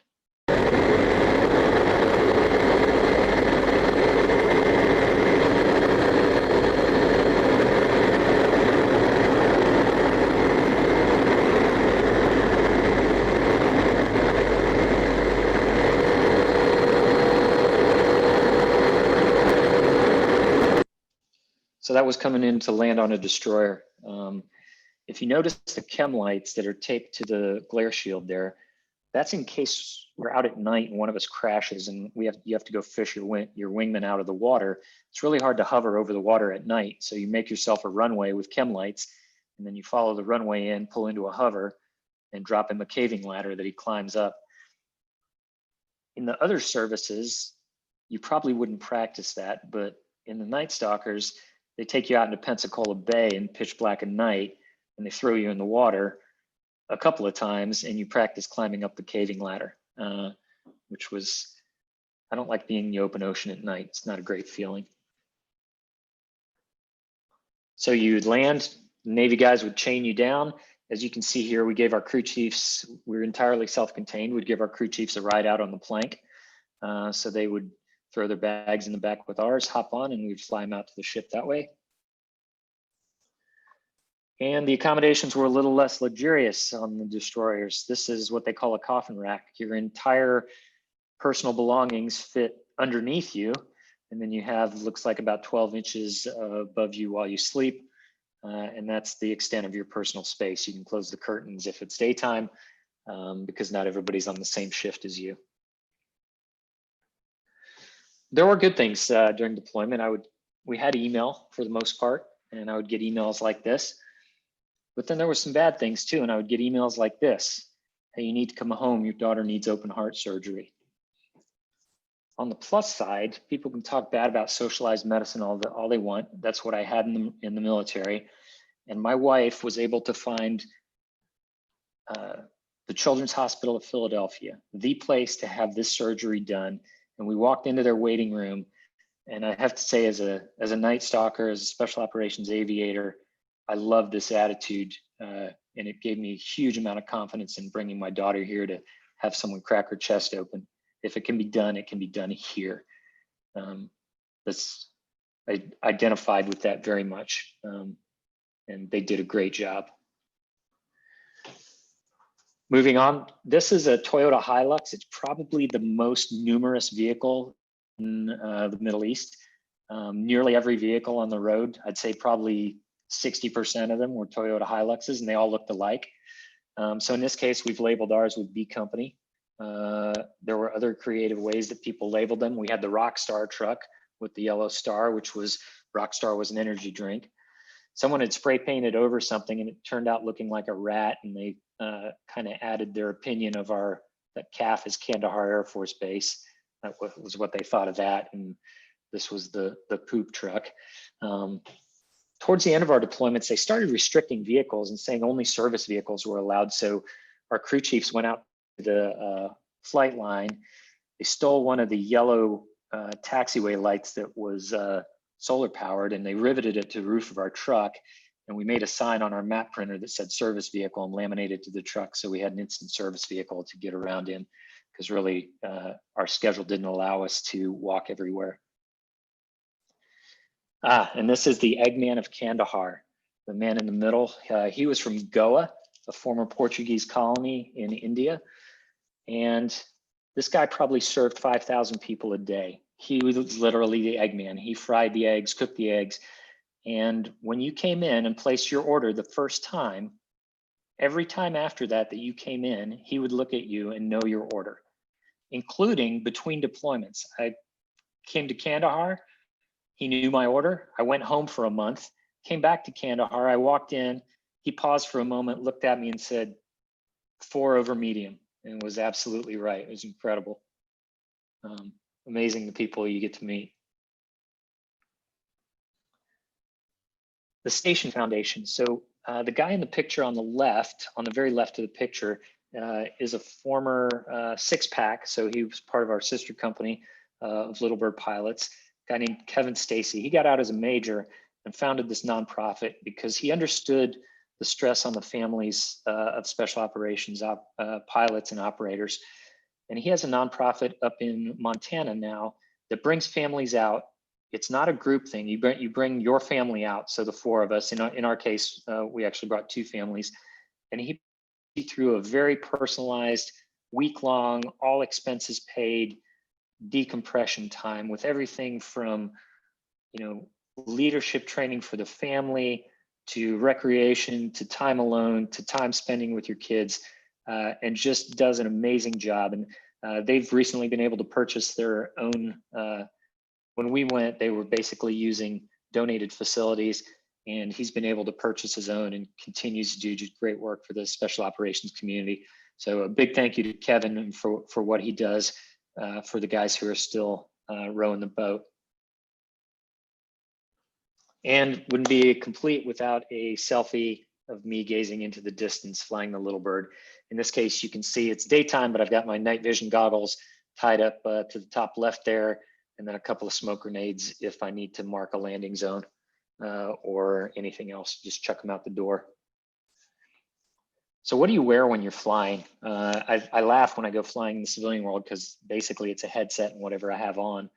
S1: So that was coming in to land on a destroyer. If you notice the chem lights that are taped to the glare shield there, that's in case we're out at night and one of us crashes and you have to go fish your wingman out of the water. It's really hard to hover over the water at night. So you make yourself a runway with chem lights, and then you follow the runway in, pull into a hover, and drop him a caving ladder that he climbs up. In the other services, you probably wouldn't practice that, but in the Night Stalkers, they take you out into Pensacola Bay in pitch black at night, and they throw you in the water a couple of times, and you practice climbing up the caving ladder, which was, I don't like being in the open ocean at night. It's not a great feeling. So you'd land, the Navy guys would chain you down. As you can see here, we gave our crew chiefs, we're entirely self-contained, we'd give our crew chiefs a ride out on the plank. So they would throw their bags in the back with ours, hop on, and we'd fly them out to the ship that way. And the accommodations were a little less luxurious on the destroyers. This is what they call a coffin rack. Your entire personal belongings fit underneath you, and then you have, looks like about 12 inches above you while you sleep. And that's the extent of your personal space. You can close the curtains if it's daytime, because not everybody's on the same shift as you. There were good things during deployment. We had email for the most part, and I would get emails like this. But then there were some bad things too, and I would get emails like this. Hey, you need to come home. Your daughter needs open heart surgery. On the plus side, people can talk bad about socialized medicine all they want. That's what I had in the military. And my wife was able to find the Children's Hospital of Philadelphia, the place to have this surgery done. And we walked into their waiting room. And I have to say, as a Night Stalker, as a special operations aviator, I love this attitude. And it gave me a huge amount of confidence in bringing my daughter here to have someone crack her chest open. If it can be done, it can be done here. I identified with that very much. And they did a great job. Moving on, this is a Toyota Hilux. It's probably the most numerous vehicle in the Middle East. Nearly every vehicle on the road, I'd say probably 60% of them were Toyota Hiluxes, and they all looked alike. So in this case, we've labeled ours with B Company. There were other creative ways that people labeled them. We had the Rockstar truck with the yellow star, which was, Rockstar was an energy drink. Someone had spray painted over something and it turned out looking like a rat, and they kind of added their opinion of that CAF is Kandahar Air Force Base. That was what they thought of that, and this was the poop truck. Towards the end of our deployments, they started restricting vehicles and saying only service vehicles were allowed. So our crew chiefs went out to the flight line. They stole one of the yellow taxiway lights that was solar powered, and they riveted it to the roof of our truck. And we made a sign on our map printer that said service vehicle and laminated to the truck. So we had an instant service vehicle to get around in, because really our schedule didn't allow us to walk everywhere. And this is the Eggman of Kandahar, the man in the middle. He was from Goa, a former Portuguese colony in India. And this guy probably served 5,000 people a day. He was literally the Eggman. He fried the eggs, cooked the eggs. And when you came in and placed your order the first time, every time after that you came in, he would look at you and know your order, including between deployments. I came to Kandahar, he knew my order. I went home for a month, came back to Kandahar. I walked in, he paused for a moment, looked at me and said, 4 over medium, and was absolutely right. It was incredible. Amazing the people you get to meet. The Station Foundation. So the guy in the picture on the left, on the very left of the picture, is a former six-pack. So he was part of our sister company of Little Bird Pilots, a guy named Kevin Stacy. He got out as a major and founded this nonprofit because he understood the stress on the families of special operations pilots and operators. And he has a nonprofit up in Montana now that brings families out it's not a group thing. You bring your family out. So the four of us, in our case, we actually brought 2 families, and he through a very personalized, week-long, all expenses paid decompression time with everything from, leadership training for the family to recreation to time alone to time spending with your kids, and just does an amazing job. And they've recently been able to purchase their own. When we went, they were basically using donated facilities, and he's been able to purchase his own and continues to do just great work for the special operations community. So a big thank you to Kevin for what he does for the guys who are still rowing the boat. And wouldn't be complete without a selfie of me gazing into the distance flying the Little Bird. In this case, you can see it's daytime, but I've got my night vision goggles tied up to the top left there, and then a couple of smoke grenades if I need to mark a landing zone or anything else, just chuck them out the door. So what do you wear when you're flying? I laugh when I go flying in the civilian world because basically it's a headset and whatever I have on.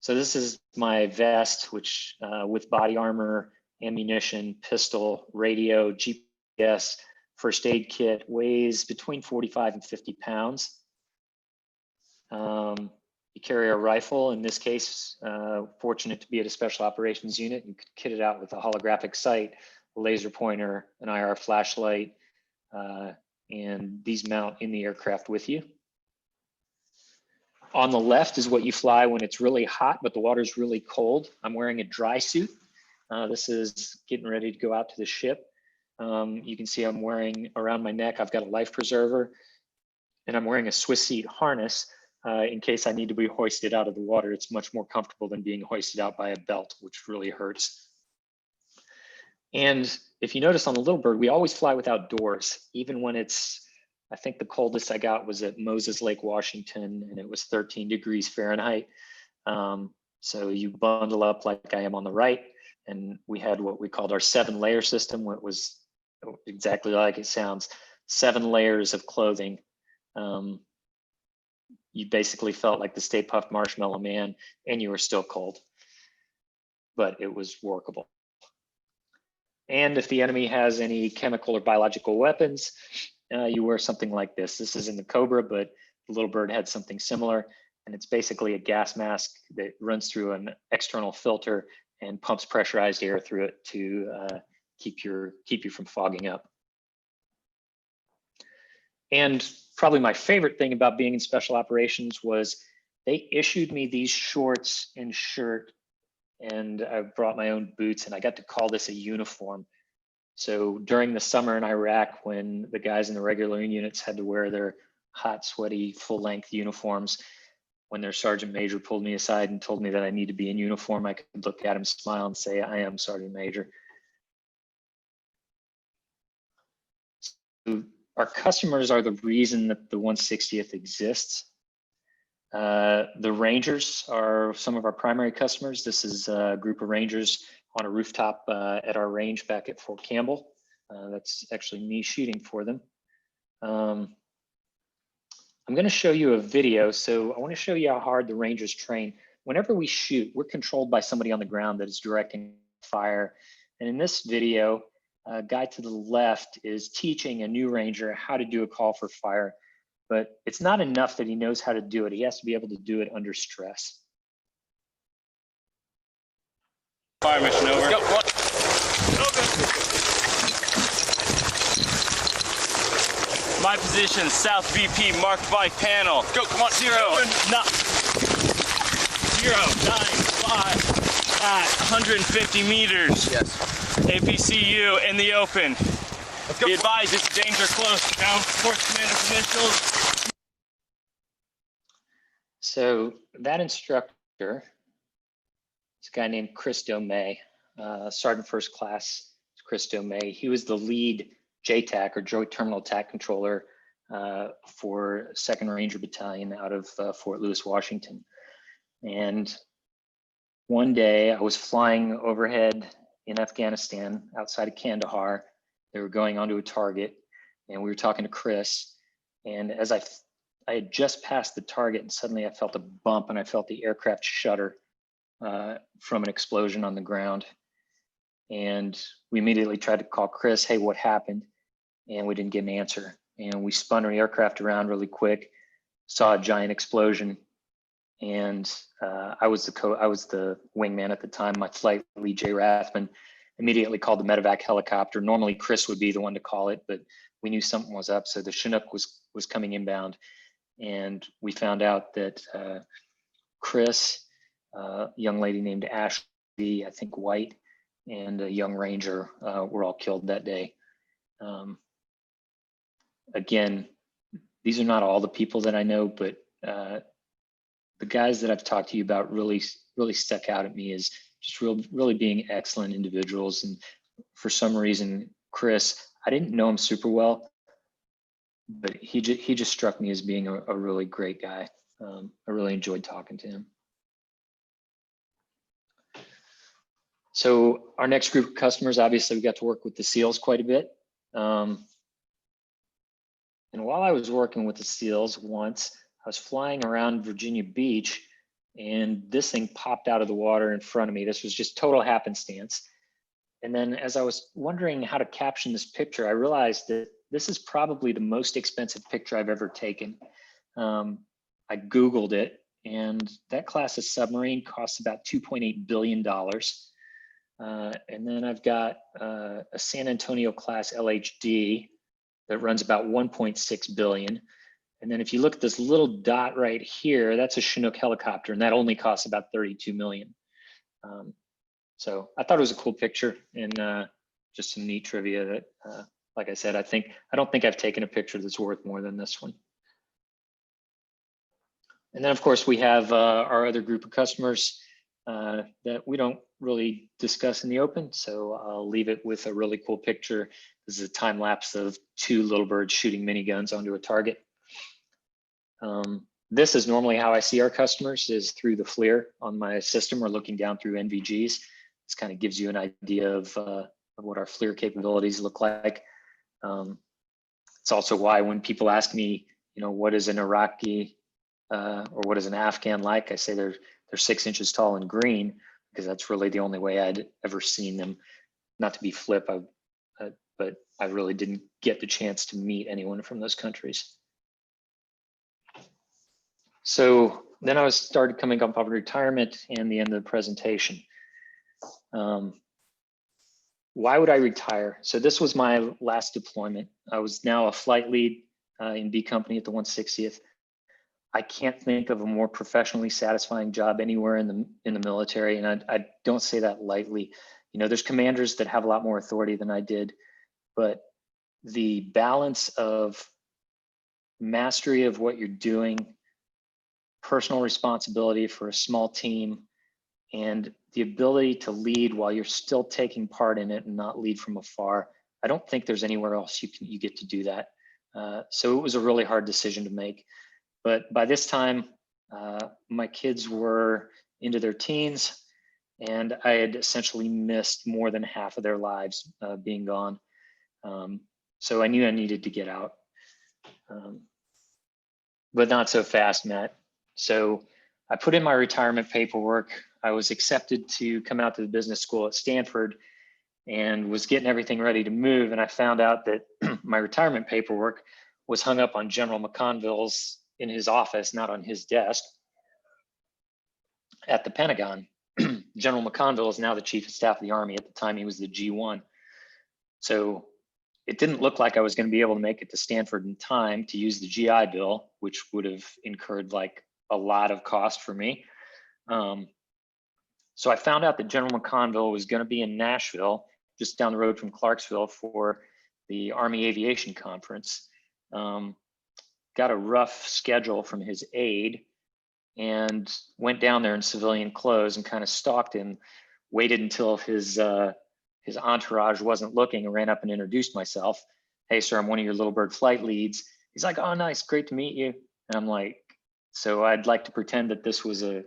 S1: So this is my vest, which with body armor, ammunition, pistol, radio, GPS, first aid kit, weighs between 45 and 50 pounds. You carry a rifle. In this case, fortunate to be at a special operations unit. You could kit it out with a holographic sight, a laser pointer, an IR flashlight, and these mount in the aircraft with you. On the left is what you fly when it's really hot, but the water's really cold. I'm wearing a dry suit. This is getting ready to go out to the ship. You can see I'm wearing around my neck, I've got a life preserver, and I'm wearing a Swiss seat harness in case I need to be hoisted out of the water. It's much more comfortable than being hoisted out by a belt, which really hurts. And if you notice on the Little Bird, we always fly without doors, even when it's, I think the coldest I got was at Moses Lake, Washington, and it was 13 degrees Fahrenheit. So you bundle up like I am on the right, and we had what we called our 7-layer system, what was exactly like it sounds, 7 layers of clothing. You basically felt like the Stay Puft Marshmallow Man, and you were still cold, but it was workable. And if the enemy has any chemical or biological weapons, you wear something like this. This is in the Cobra, but the Little Bird had something similar, and it's basically a gas mask that runs through an external filter and pumps pressurized air through it to keep you from fogging up. And probably my favorite thing about being in special operations was they issued me these shorts and shirt, and I brought my own boots, and I got to call this a uniform. So during the summer in Iraq, when the guys in the regular units had to wear their hot, sweaty, full-length uniforms, when their sergeant major pulled me aside and told me that I need to be in uniform, I could look at him, smile, and say, "I am Sergeant Major." So our customers are the reason that the 160th exists. The Rangers are some of our primary customers. This is a group of Rangers on a rooftop at our range back at Fort Campbell. That's actually me shooting for them. I'm going to show you a video. So I want to show you how hard the Rangers train. Whenever we shoot, we're controlled by somebody on the ground that is directing fire. And in this video, a guy to the left is teaching a new Ranger how to do a call for fire. But it's not enough that he knows how to do it. He has to be able to do it under stress.
S3: Fire mission over. Go, one. My position, South VP, marked by panel. Go, come on. 0, 9, 5, at 150 meters. Yes. APCU in the open. Let's go. Be advised, it's danger close. Down, Force Commander's initials.
S1: So that instructor, this guy named Chris Domay, Sergeant First Class Chris Domay, he was the lead JTAC or Joint Terminal Attack Controller for 2nd Ranger Battalion out of Fort Lewis, Washington. And one day I was flying overhead in Afghanistan outside of Kandahar. They were going onto a target, and we were talking to Chris. And as I had just passed the target and suddenly I felt a bump and I felt the aircraft shudder from an explosion on the ground. And we immediately tried to call Chris, hey, what happened? And we didn't get an answer. And we spun our aircraft around really quick, saw a giant explosion. And I was the wingman at the time. My flight lead, Jay Rathman, immediately called the medevac helicopter. Normally Chris would be the one to call it, but we knew something was up. So the Chinook was coming inbound. And we found out that Chris, a young lady named Ashley, I think White, and a young Ranger were all killed that day. Again, these are not all the people that I know, but the guys that I've talked to you about really stuck out at me as just really being excellent individuals. And for some reason, Chris, I didn't know him super well, but he just struck me as being a really great guy. I really enjoyed talking to him. So our next group of customers, obviously we got to work with the SEALs quite a bit. And while I was working with the SEALs once, I was flying around Virginia Beach and this thing popped out of the water in front of me. This was just total happenstance. And then as I was wondering how to caption this picture, I realized that this is probably the most expensive picture I've ever taken. I Googled it, and that class of submarine costs about $2.8 billion. And then I've got a San Antonio class LHD that runs about 1.6 billion. And then if you look at this little dot right here, that's a Chinook helicopter, and that only costs about 32 million. So I thought it was a cool picture, and just some neat trivia that, like I said, I don't think I've taken a picture that's worth more than this one. And then of course we have our other group of customers that we don't really discuss in the open. So I'll leave it with a really cool picture. This is a time lapse of 2 little birds shooting miniguns onto a target. This is normally how I see our customers, is through the FLIR on my system or looking down through NVGs. This kind of gives you an idea of what our FLIR capabilities look like. It's also why when people ask me, what is an Iraqi or what is an Afghan like, I say they're 6 inches tall and green, because that's really the only way I'd ever seen them. Not to be flip, but I really didn't get the chance to meet anyone from those countries. So then I started coming up on retirement and the end of the presentation. Why would I retire? So this was my last deployment. I was now a flight lead in B Company at the 160th. I can't think of a more professionally satisfying job anywhere in the military, and I don't say that lightly. There's commanders that have a lot more authority than I did, but the balance of mastery of what you're doing, personal responsibility for a small team, and the ability to lead while you're still taking part in it and not lead from afar. I don't think there's anywhere else you get to do that. So it was a really hard decision to make. But by this time, my kids were into their teens, and I had essentially missed more than half of their lives being gone. So I knew I needed to get out. But not so fast, Matt. So I put in my retirement paperwork. I was accepted to come out to the business school at Stanford and was getting everything ready to move. And I found out that my retirement paperwork was hung up on General McConville's in his office, not on his desk at the Pentagon. General McConville is now the Chief of Staff of the Army. At the time, he was the G1. So it didn't look like I was going to be able to make it to Stanford in time to use the GI Bill, which would have incurred like a lot of cost for me. So I found out that General McConville was going to be in Nashville, just down the road from Clarksville, for the Army Aviation Conference. Got a rough schedule from his aide and went down there in civilian clothes and kind of stalked him, waited until his entourage wasn't looking, and ran up and introduced myself. Hey, sir, I'm one of your Little Bird flight leads. He's like, oh, nice, great to meet you. And I'm like, so I'd like to pretend that this was a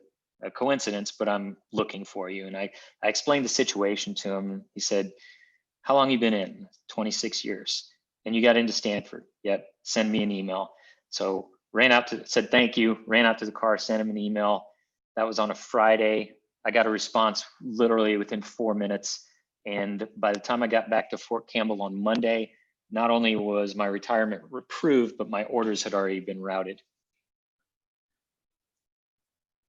S1: coincidence, but I'm looking for you. And I explained the situation to him. He said, how long you been in? 26 years. And you got into Stanford? Yep, send me an email. So said thank you, ran out to the car, sent him an email. That was on a Friday. I got a response literally within 4 minutes. And by the time I got back to Fort Campbell on Monday, not only was my retirement approved, but my orders had already been routed.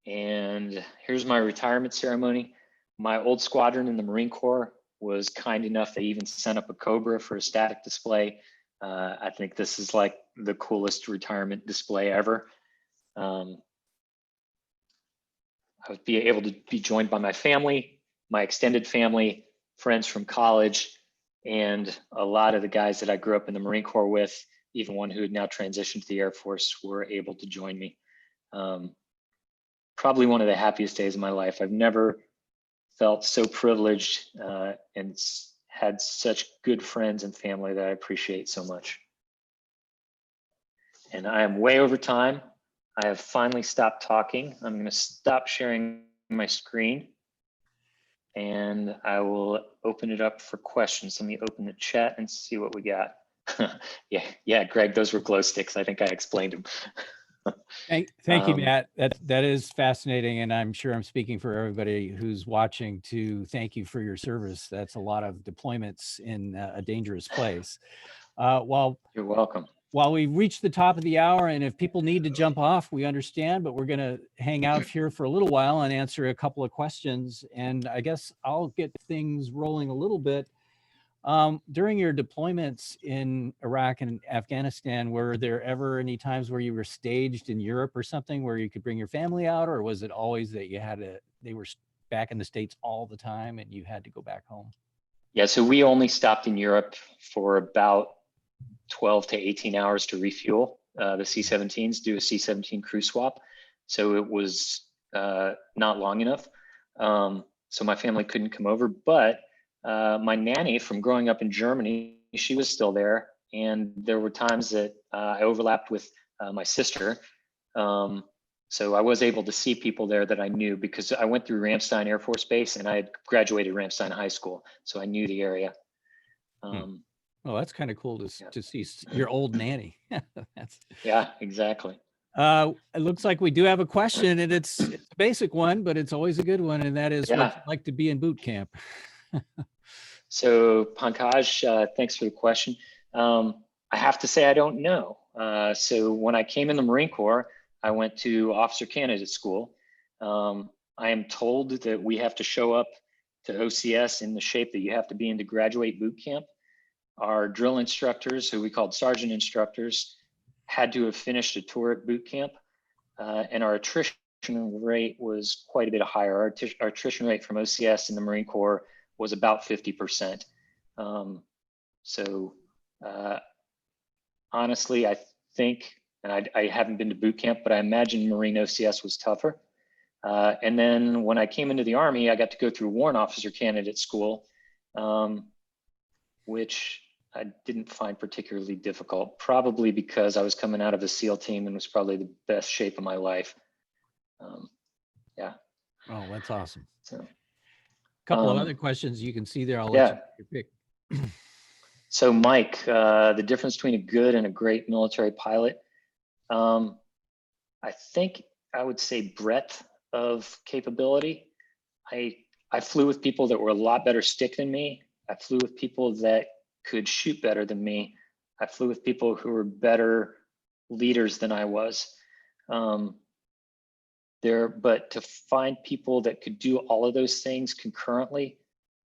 S1: And here's my retirement ceremony. My old squadron in the Marine Corps was kind enough. They even sent up a Cobra for a static display. I think this is like the coolest retirement display ever. I would be able to be joined by my family, my extended family, friends from college, and a lot of the guys that I grew up in the Marine Corps with, even one who had now transitioned to the Air Force, were able to join me. Probably one of the happiest days of my life. I've never felt so privileged and had such good friends and family that I appreciate so much. And I am way over time. I have finally stopped talking. I'm going to stop sharing my screen and I will open it up for questions. Let me open the chat and see what we got. yeah, Greg, those were glow sticks. I think I explained them.
S2: Thank you, Matt. That is fascinating, and I'm sure I'm speaking for everybody who's watching to thank you for your service. That's a lot of deployments in a dangerous place. You're
S1: welcome.
S2: While we reach the top of the hour, and if people need to jump off, we understand, but we're going to hang out here for a little while and answer a couple of questions. And I guess I'll get things rolling a little bit. During your deployments in Iraq and Afghanistan, were there ever any times where you were staged in Europe or something where you could bring your family out, or was it always that you had to, they were back in the States all the time and you had to go back home?
S1: Yeah, so we only stopped in Europe for about 12 to 18 hours to refuel the C-17s, do a C-17 crew swap. So it was not long enough. So my family couldn't come over, but my nanny from growing up in Germany, she was still there. And there were times that I overlapped with my sister. So I was able to see people there that I knew because I went through Ramstein Air Force Base and I had graduated Ramstein High School. So I knew the area.
S2: Oh, that's kind of cool to see your old nanny.
S1: Yeah, exactly.
S2: It looks like we do have a question, and it's a basic one, but it's always a good one. And that is, what's it like to be in boot camp?
S1: So Pankaj, thanks for the question. I have to say, I don't know. So when I came in the Marine Corps, I went to officer candidate school. I am told that we have to show up to OCS in the shape that you have to be in to graduate boot camp. Our drill instructors, who we called sergeant instructors, had to have finished a tour at boot camp, and our attrition rate was quite a bit higher. Our attrition rate from OCS in the Marine Corps was about 50%. Honestly, I think, and I haven't been to boot camp, but I imagine Marine OCS was tougher. And then when I came into the Army, I got to go through warrant officer candidate school, which I didn't find particularly difficult, probably because I was coming out of a SEAL team and was probably the best shape of my life. Yeah.
S2: Oh, that's awesome.
S1: So,
S2: couple of other questions you can see there. I'll let you pick.
S1: So Mike, the difference between a good and a great military pilot, I think I would say breadth of capability. I flew with people that were a lot better stick than me. I flew with people that could shoot better than me. I flew with people who were better leaders than I was. But to find people that could do all of those things concurrently,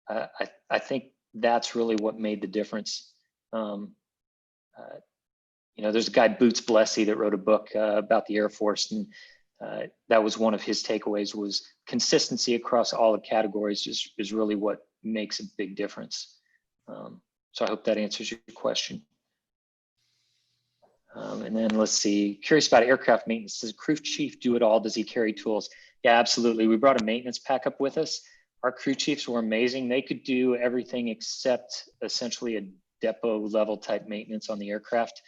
S1: I think that's really what made the difference. There's a guy, Boots Blessey, that wrote a book about the Air Force, and that was one of his takeaways, was consistency across all the categories is really what makes a big difference. So I hope that answers your question. And then let's see, curious about aircraft maintenance. Does a crew chief do it all? Does he carry tools? Yeah, absolutely. We brought a maintenance pack up with us. Our crew chiefs were amazing. They could do everything except essentially a depot level type maintenance on the aircraft.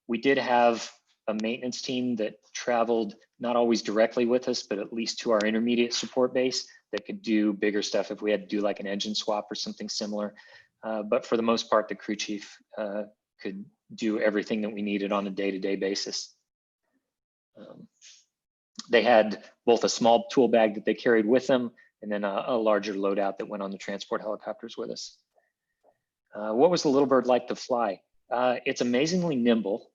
S1: We did have a maintenance team that traveled not always directly with us, but at least to our intermediate support base that could do bigger stuff if we had to do like an engine swap or something similar. But for the most part, the crew chief could do everything that we needed on a day-to-day basis. They had both a small tool bag that they carried with them and then a larger loadout that went on the transport helicopters with us. What was the Little Bird like to fly? It's amazingly nimble.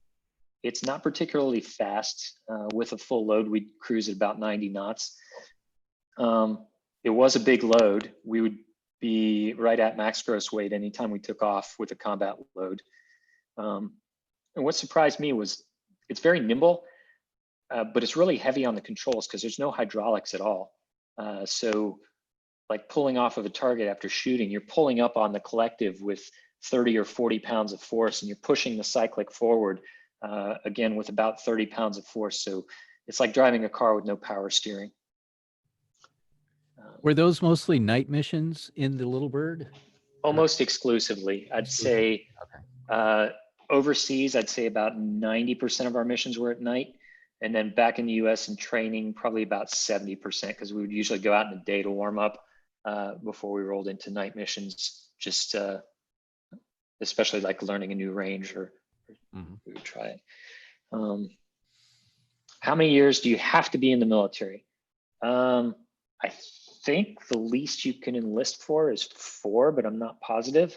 S1: It's not particularly fast. With a full load, we'd cruise at about 90 knots. It was a big load. We would be right at max gross weight anytime we took off with a combat load. And what surprised me was it's very nimble, but it's really heavy on the controls because there's no hydraulics at all. So like pulling off of a target after shooting, you're pulling up on the collective with 30 or 40 pounds of force, and you're pushing the cyclic forward, again, with about 30 pounds of force. So it's like driving a car with no power steering.
S2: Were those mostly night missions in the Little Bird?
S1: Almost exclusively. I'd say overseas, I'd say about 90% of our missions were at night. And then back in the US in training, probably about 70%, because we would usually go out in the day to warm up before we rolled into night missions, just especially like learning a new range or we would try it. How many years do you have to be in the military? I think the least you can enlist for is 4, but I'm not positive.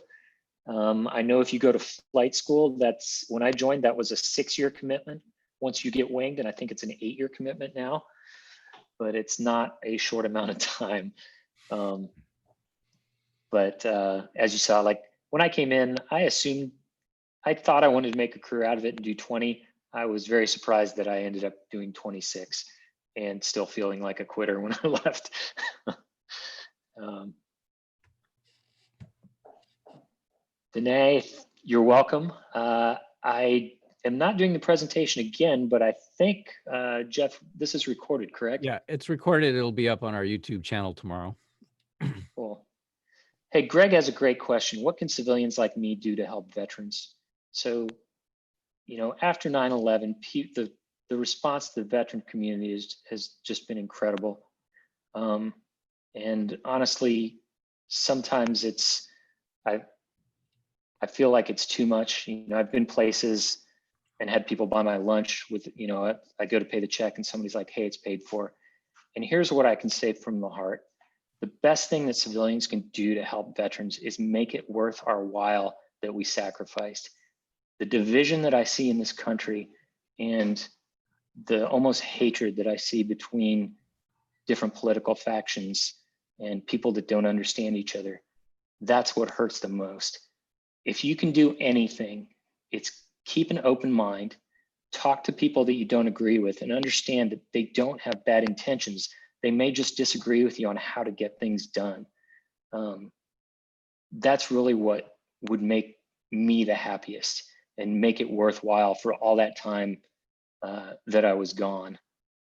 S1: I know if you go to flight school, that's when I joined, that was a 6-year commitment once you get winged, and I think it's an 8-year commitment now, but it's not a short amount of time. But as you saw, like when I came in, I thought I wanted to make a career out of it and do 20. I was very surprised that I ended up doing 26 and still feeling like a quitter when I left. Danae, you're welcome. I am not doing the presentation again, but I think, Jeff, this is recorded, correct?
S2: Yeah, it's recorded. It'll be up on our YouTube channel tomorrow.
S1: Cool. Hey, Greg has a great question. What can civilians like me do to help veterans? So, you know, after 9/11, the response to the veteran community has just been incredible. And honestly, sometimes I feel like it's too much. You know, I've been places and had people buy my lunch with, you know, I go to pay the check and somebody's like, hey, it's paid for. And here's what I can say from the heart. The best thing that civilians can do to help veterans is make it worth our while that we sacrificed. The division that I see in this country and the almost hatred that I see between different political factions and people that don't understand each other, that's what hurts the most. If you can do anything, it's keep an open mind, talk to people that you don't agree with, and understand that they don't have bad intentions. They may just disagree with you on how to get things done. That's really what would make me the happiest and make it worthwhile for all that time that I was gone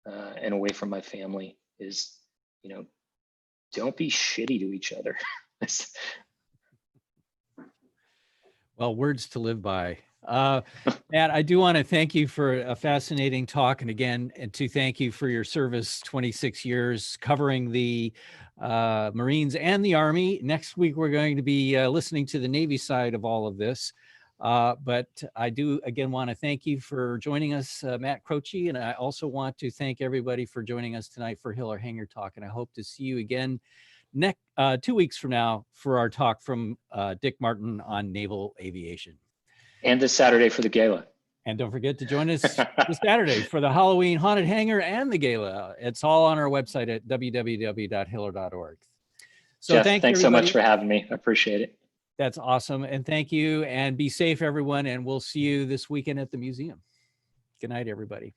S1: and away from my family is, you know, don't be shitty to each other.
S2: Well, words to live by. Matt, I do want to thank you for a fascinating talk. And again, and to thank you for your service, 26 years covering the Marines and the Army. Next week, we're going to be listening to the Navy side of all of this. But I do, again, want to thank you for joining us, Matt Croce. And I also want to thank everybody for joining us tonight for Hill or Hangar Talk. And I hope to see you again 2 weeks from now for our talk from Dick Martin on naval aviation. And
S1: this Saturday for the gala.
S2: And don't forget to join us this Saturday for the Halloween Haunted Hangar and the gala. It's all on our website at www.hiller.org. So
S1: Jeff, thanks so much for having me. I appreciate it.
S2: That's awesome. And thank you. And be safe, everyone. And we'll see you this weekend at the museum. Good night, everybody.